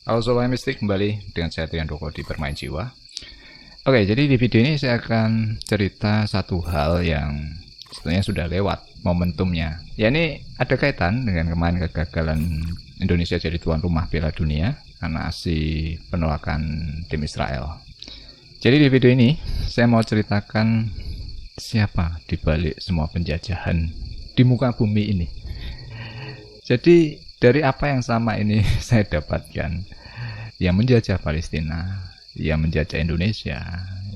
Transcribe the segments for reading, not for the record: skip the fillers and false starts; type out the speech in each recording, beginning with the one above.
Halo Sobat Mistik, kembali dengan saya Trian Doko di Bermain Jiwa. Oke, jadi di video ini saya akan cerita satu hal yang sebetulnya sudah lewat momentumnya. Ya, ini ada kaitan dengan kemarin kegagalan Indonesia jadi tuan rumah Piala Dunia karena aksi penolakan tim Israel. Jadi di video ini saya mau ceritakan siapa di balik semua penjajahan di muka bumi ini. Jadi dari apa yang sama ini saya dapatkan, yang menjajah Palestina, yang menjajah Indonesia,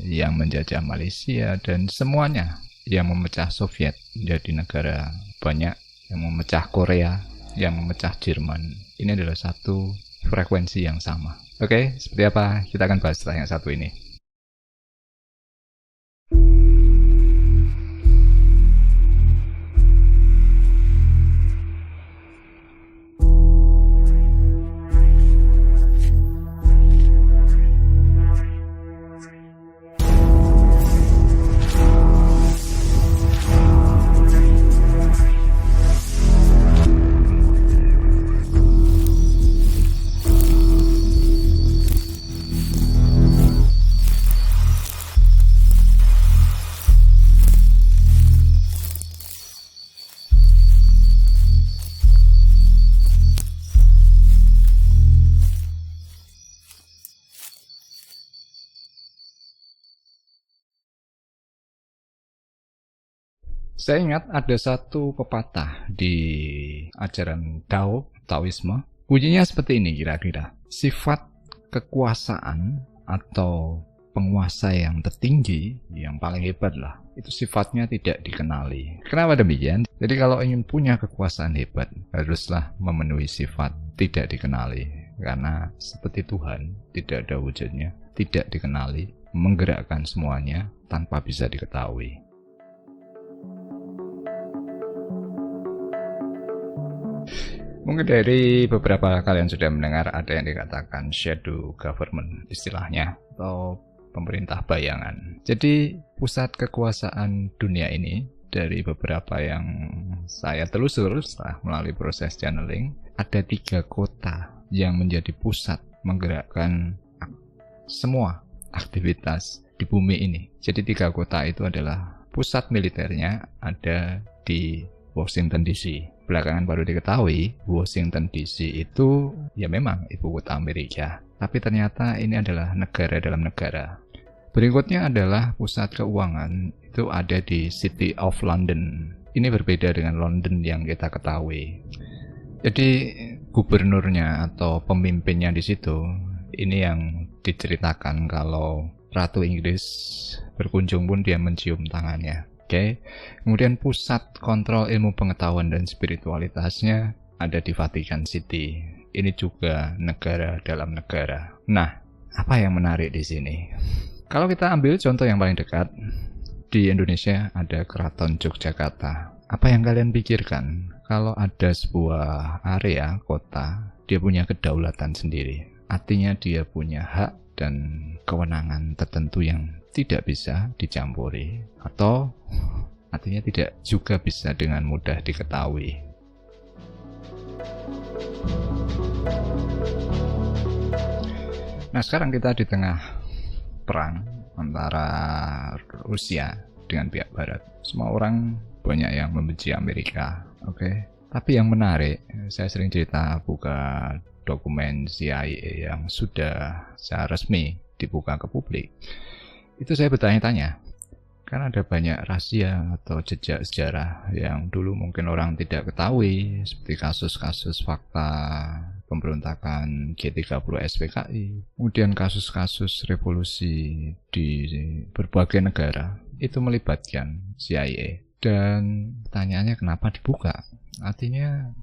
yang menjajah Malaysia, dan semuanya yang memecah Soviet menjadi negara banyak, yang memecah Korea, yang memecah Jerman. Ini adalah satu frekuensi yang sama. Oke, seperti apa? Kita akan bahas setelah yang satu ini. Saya ingat ada satu pepatah di ajaran Taoisme. Bunyinya seperti ini kira-kira. Sifat kekuasaan atau penguasa yang tertinggi, yang paling hebat lah, itu sifatnya tidak dikenali. Kenapa demikian? Jadi kalau ingin punya kekuasaan hebat, haruslah memenuhi sifat tidak dikenali. Karena seperti Tuhan, tidak ada wujudnya, tidak dikenali, menggerakkan semuanya tanpa bisa diketahui. Mungkin dari beberapa kalian sudah mendengar ada yang dikatakan shadow government istilahnya, atau pemerintah bayangan. Jadi pusat kekuasaan dunia ini dari beberapa yang saya telusur setelah melalui proses channeling, ada 3 kota yang menjadi pusat menggerakkan semua aktivitas di bumi ini. Jadi 3 kota itu adalah pusat militernya ada di Washington DC. Belakangan baru diketahui Washington DC itu ya memang ibu kota Amerika, tapi ternyata ini adalah negara dalam negara. Berikutnya adalah pusat keuangan, itu ada di City of London. Ini berbeda dengan London yang kita ketahui. Jadi gubernurnya atau pemimpinnya di situ, ini yang diceritakan kalau Ratu Inggris berkunjung pun dia mencium tangannya. Oke. Kemudian pusat kontrol ilmu pengetahuan dan spiritualitasnya ada di Vatican City. Ini juga negara dalam negara. Nah, apa yang menarik di sini? Kalau kita ambil contoh yang paling dekat, di Indonesia ada Keraton Yogyakarta. Apa yang kalian pikirkan kalau ada sebuah area kota, dia punya kedaulatan sendiri. Artinya dia punya hak dan kewenangan tertentu yang tidak bisa dicampuri, atau artinya tidak juga bisa dengan mudah diketahui. Nah, sekarang kita di tengah perang antara Rusia dengan pihak Barat. Semua orang banyak yang membenci Amerika, oke? Tapi yang menarik, saya sering cerita buka dokumen CIA yang sudah secara resmi dibuka ke publik. Itu saya bertanya-tanya, kan ada banyak rahasia atau jejak sejarah yang dulu mungkin orang tidak ketahui, seperti kasus-kasus fakta pemberontakan G30 SPKI, kemudian kasus-kasus revolusi di berbagai negara, itu melibatkan CIA. Dan pertanyaannya kenapa dibuka? Artinya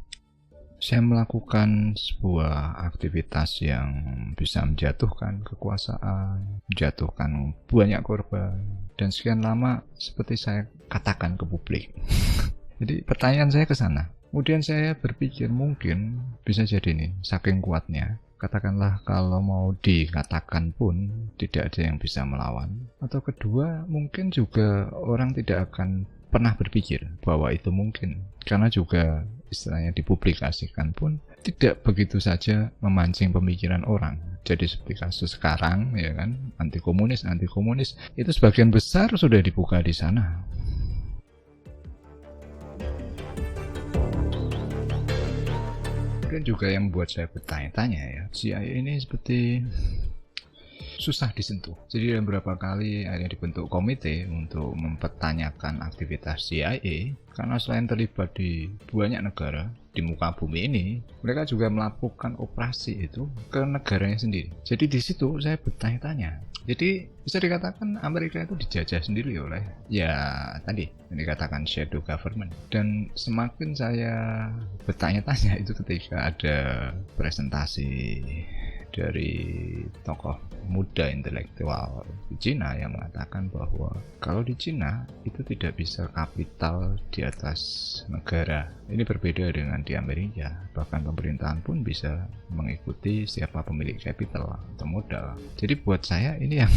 saya melakukan sebuah aktivitas yang bisa menjatuhkan kekuasaan, menjatuhkan banyak korban, dan sekian lama seperti saya katakan ke publik. Jadi pertanyaan saya ke sana. Kemudian saya berpikir mungkin bisa jadi nih, saking kuatnya. Katakanlah kalau mau dikatakan pun tidak ada yang bisa melawan. Atau kedua, mungkin juga orang tidak akan pernah berpikir bahwa itu mungkin. Karena juga istilahnya dipublikasikan pun tidak begitu saja memancing pemikiran orang. Jadi seperti kasus sekarang, ya kan, anti komunis itu sebagian besar sudah dibuka di sana. Kemudian juga yang membuat saya bertanya-tanya ya, CIA ini seperti susah disentuh. Jadi beberapa kali akhirnya dibentuk komite untuk mempertanyakan aktivitas CIA, karena selain terlibat di banyak negara di muka bumi ini, mereka juga melakukan operasi itu ke negaranya sendiri. Jadi di situ saya bertanya-tanya. Jadi bisa dikatakan Amerika itu dijajah sendiri oleh ya tadi yang dikatakan shadow government. Dan semakin saya bertanya-tanya itu ketika ada presentasi dari tokoh muda intelektual di Cina yang mengatakan bahwa kalau di Cina itu tidak bisa kapital di atas negara. Ini berbeda dengan di Amerika. Bahkan pemerintahan pun bisa mengikuti siapa pemilik kapital atau modal. Jadi buat saya ini yang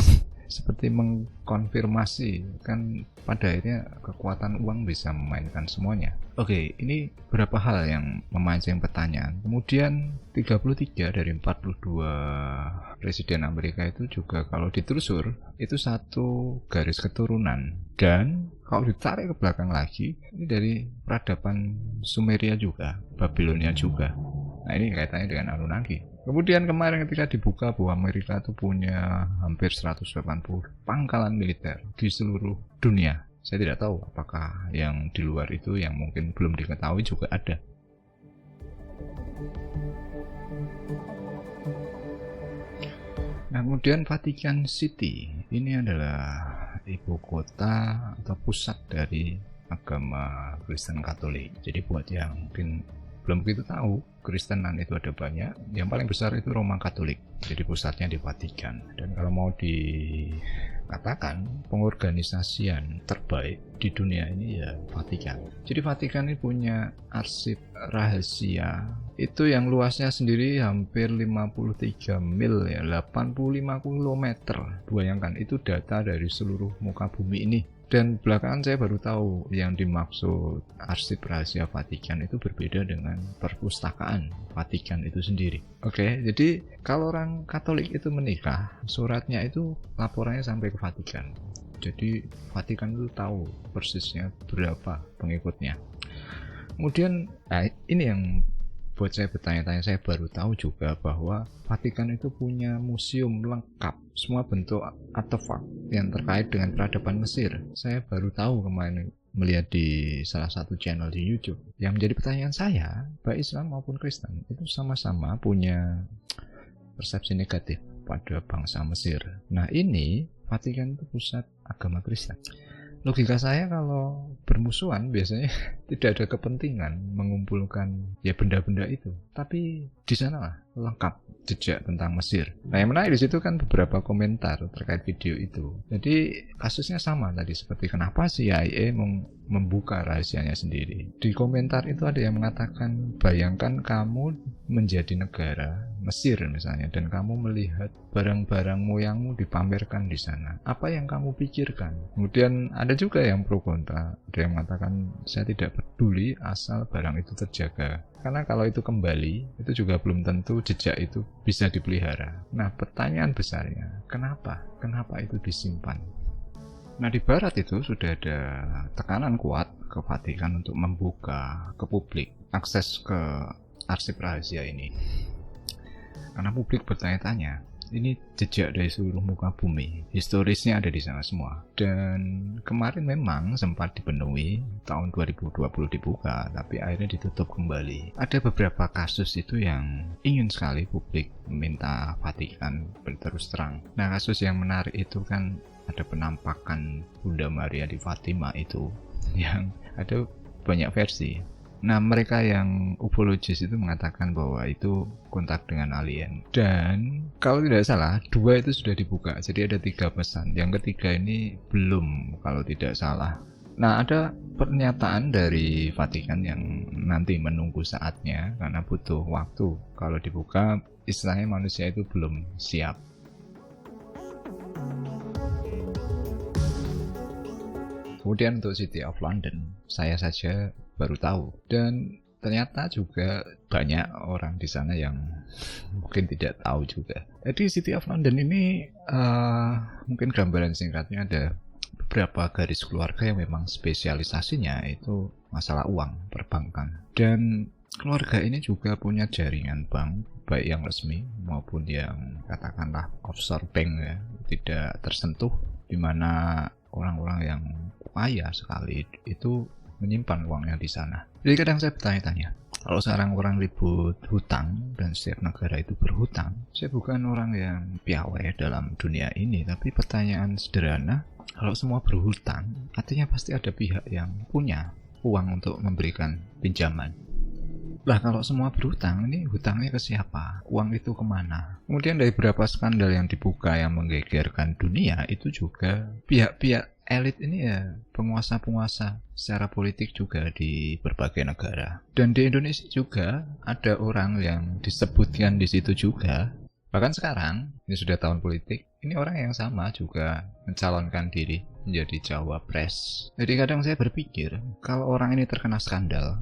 seperti mengkonfirmasi kan pada akhirnya kekuatan uang bisa memainkan semuanya. Oke, ini beberapa hal yang memancing pertanyaan. Kemudian 33 dari 42 presiden Amerika itu juga kalau ditelusur itu satu garis keturunan, dan kalau ditarik ke belakang lagi ini dari peradaban Sumeria juga, Babilonia juga. Nah, ini kaitannya dengan Anunnaki. Kemudian kemarin ketika dibuka bahwa Amerika itu punya hampir 180 pangkalan militer di seluruh dunia. Saya tidak tahu apakah yang di luar itu yang mungkin belum diketahui juga ada. Nah, kemudian Vatican City ini adalah ibu kota atau pusat dari agama Kristen Katolik. Jadi buat yang mungkin belum begitu tahu, Kristenan itu ada banyak. Yang paling besar itu Roma Katolik. Jadi pusatnya di Vatikan. Dan kalau mau dikatakan pengorganisasian terbaik di dunia ini ya Vatikan. Jadi Vatikan ini punya arsip rahasia itu yang luasnya sendiri hampir 53 mil ya, 85 km. Bayangkan itu data dari seluruh muka bumi ini. Dan belakangan saya baru tahu yang dimaksud arsip rahasia Vatikan itu berbeda dengan perpustakaan Vatikan itu sendiri. Oke, jadi kalau orang Katolik itu menikah, suratnya itu laporannya sampai ke Vatikan. Jadi Vatikan itu tahu persisnya berapa pengikutnya. Kemudian, ini yang buat saya bertanya-tanya, saya baru tahu juga bahwa Vatikan itu punya museum lengkap semua bentuk artefak yang terkait dengan peradaban Mesir. Saya baru tahu kemarin melihat di salah satu channel di YouTube. Yang menjadi pertanyaan saya, baik Islam maupun Kristen itu sama-sama punya persepsi negatif pada bangsa Mesir. Nah, ini Vatikan itu pusat agama Kristen. Logika saya kalau bermusuhan biasanya tidak ada kepentingan mengumpulkan ya benda-benda itu. Tapi di sanalah lengkap jejak tentang Mesir. Nah, yang menarik di situ kan beberapa komentar terkait video itu. Jadi kasusnya sama tadi, seperti kenapa CIA membuka rahasianya sendiri. Di komentar itu ada yang mengatakan, bayangkan kamu menjadi negara Mesir misalnya, dan kamu melihat barang-barang moyangmu dipamerkan di sana. Apa yang kamu pikirkan? Kemudian ada juga yang pro kontra. Ada yang mengatakan, saya tidak peduli asal barang itu terjaga. Karena kalau itu kembali, itu juga belum tentu jejak itu bisa dipelihara. Nah, pertanyaan besarnya, kenapa? Kenapa itu disimpan? Nah, di barat itu sudah ada tekanan kuat ke Vatikan untuk membuka ke publik akses ke arsip rahasia ini. Karena publik bertanya-tanya, ini jejak dari seluruh muka bumi, historisnya ada di sana semua. Dan kemarin memang sempat dipenuhi, tahun 2020 dibuka, tapi akhirnya ditutup kembali. Ada beberapa kasus itu yang ingin sekali publik meminta Vatikan berterus terang. Nah, kasus yang menarik itu kan ada penampakan Bunda Maria di Fatima itu, yang ada banyak versi. Nah, mereka yang ufologis itu mengatakan bahwa itu kontak dengan alien. Dan kalau tidak salah, 2 itu sudah dibuka. Jadi ada 3 pesan. Yang ketiga ini belum, kalau tidak salah. Nah, ada pernyataan dari Vatikan yang nanti menunggu saatnya, karena butuh waktu. Kalau dibuka, istilahnya manusia itu belum siap. Kemudian untuk City of London, saya saja baru tahu. Dan ternyata juga banyak orang di sana yang mungkin tidak tahu juga. Jadi City of London ini mungkin gambaran singkatnya ada beberapa garis keluarga yang memang spesialisasinya itu masalah uang, perbankan. Dan keluarga ini juga punya jaringan bank, baik yang resmi maupun yang katakanlah offshore bank ya, tidak tersentuh, di mana orang-orang yang kaya sekali itu menyimpan uangnya di sana. Jadi kadang saya bertanya-tanya, kalau sekarang orang ribut hutang dan setiap negara itu berhutang, saya bukan orang yang piawai dalam dunia ini, tapi pertanyaan sederhana, kalau semua berhutang, artinya pasti ada pihak yang punya uang untuk memberikan pinjaman. Lah kalau semua berhutang, ini hutangnya ke siapa? Uang itu kemana? Kemudian dari beberapa skandal yang dibuka yang menggegerkan dunia, itu juga pihak-pihak elit ini ya penguasa-penguasa secara politik juga di berbagai negara. Dan di Indonesia juga ada orang yang disebutkan di situ juga. Bahkan sekarang, ini sudah tahun politik, ini orang yang sama juga mencalonkan diri menjadi cawapres. Jadi kadang saya berpikir, kalau orang ini terkena skandal,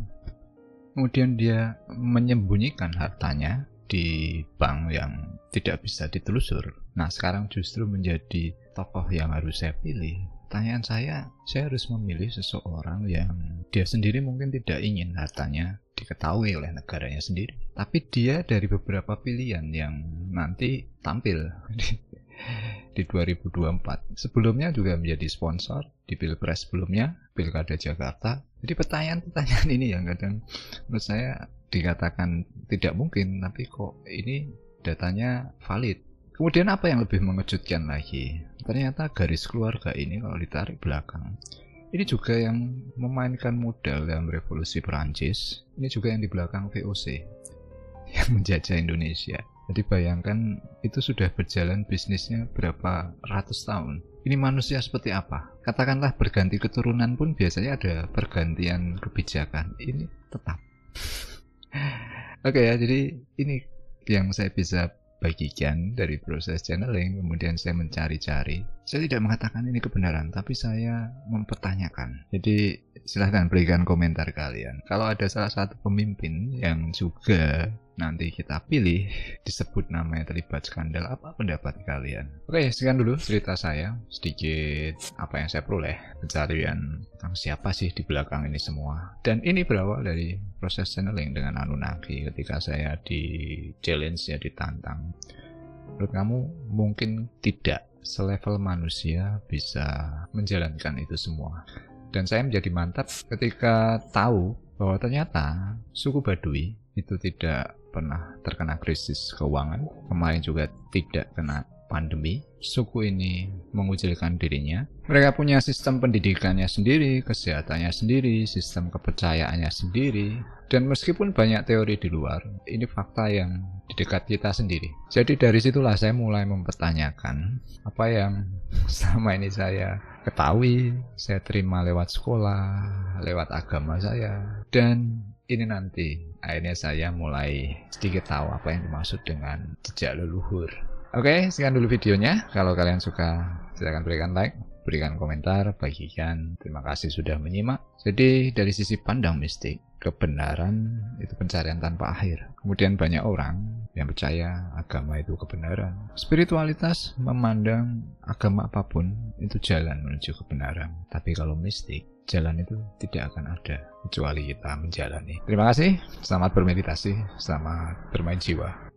kemudian dia menyembunyikan hartanya di bank yang tidak bisa ditelusur. Nah, sekarang justru menjadi tokoh yang harus saya pilih. Pertanyaan saya harus memilih seseorang yang dia sendiri mungkin tidak ingin hartanya diketahui oleh negaranya sendiri. Tapi dia dari beberapa pilihan yang nanti tampil di 2024. Sebelumnya juga menjadi sponsor di Pilpres sebelumnya, Pilkada Jakarta. Jadi pertanyaan-pertanyaan ini yang kadang menurut saya dikatakan tidak mungkin, tapi kok ini datanya valid. Kemudian apa yang lebih mengejutkan lagi? Ternyata garis keluarga ini kalau ditarik belakang, ini juga yang memainkan modal dalam revolusi Perancis. Ini juga yang di belakang VOC yang menjajah Indonesia. Jadi bayangkan itu sudah berjalan bisnisnya berapa ratus tahun. Ini manusia seperti apa? Katakanlah berganti keturunan pun biasanya ada pergantian kebijakan. Ini tetap. Oke ya, jadi ini yang saya bisa bagikan dari proses channeling. Kemudian saya mencari-cari. Saya tidak mengatakan ini kebenaran, tapi saya mempertanyakan. Jadi silahkan berikan komentar kalian. Kalau ada salah satu pemimpin yang juga nanti kita pilih disebut namanya terlibat skandal, apa pendapat kalian? Oke, sekian dulu cerita saya, sedikit apa yang saya peroleh pencarian tentang siapa sih di belakang ini semua. Dan ini berawal dari proses channeling dengan Anunnaki ketika saya di challenge ya, ditantang. Menurut kamu mungkin tidak selevel manusia bisa menjalankan itu semua. Dan saya menjadi mantap ketika tahu bahwa ternyata suku Baduy itu tidak pernah terkena krisis keuangan. Kemarin juga tidak kena pandemi. Suku ini mengucilkan dirinya. Mereka punya sistem pendidikannya sendiri, kesehatannya sendiri, sistem kepercayaannya sendiri. Dan meskipun banyak teori di luar, ini fakta yang di dekat kita sendiri. Jadi dari situlah saya mulai mempertanyakan apa yang selama ini saya ketahui, saya terima lewat sekolah, lewat agama saya. Dan ini nanti akhirnya saya mulai sedikit tahu apa yang dimaksud dengan jejak leluhur. Oke, sekian dulu videonya. Kalau kalian suka, silakan berikan like, berikan komentar, bagikan. Terima kasih sudah menyimak. Jadi dari sisi pandang mistik, kebenaran itu pencarian tanpa akhir. Kemudian banyak orang yang percaya agama itu kebenaran. Spiritualitas memandang agama apapun itu jalan menuju kebenaran. Tapi kalau mistik, jalan itu tidak akan ada kecuali kita menjalani. Terima kasih, selamat bermeditasi, selamat bermain jiwa.